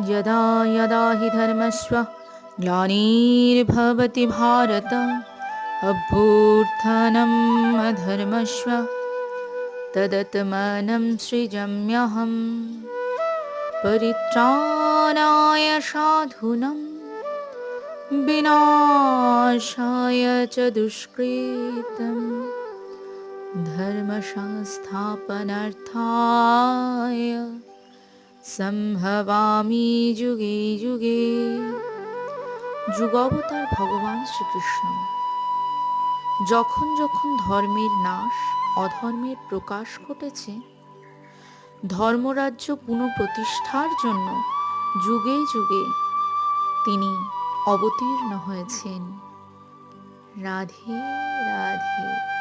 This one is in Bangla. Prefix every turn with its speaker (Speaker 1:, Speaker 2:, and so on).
Speaker 1: यदा यदा हि धर्मस्य ग्लानिर्भवति भारत अभ्युत्थानम् अधर्मस्य तदात्मानं सृजाम्यहम् परित्राणाय साधूनां विनाशाय च दुष्कृतम् धर्म संस्थापनार्थाय সম্ভবামি যুগে যুগে। যুগাবতার ভগবান শ্রীকৃষ্ণ যখন যখন ধর্মের নাশ অধর্মের প্রকাশ ঘটেছে, ধর্মরাজ্য পুনঃপ্রতিষ্ঠার জন্য যুগে যুগে তিনি অবতীর্ণ হয়েছেন। রাধে রাধে।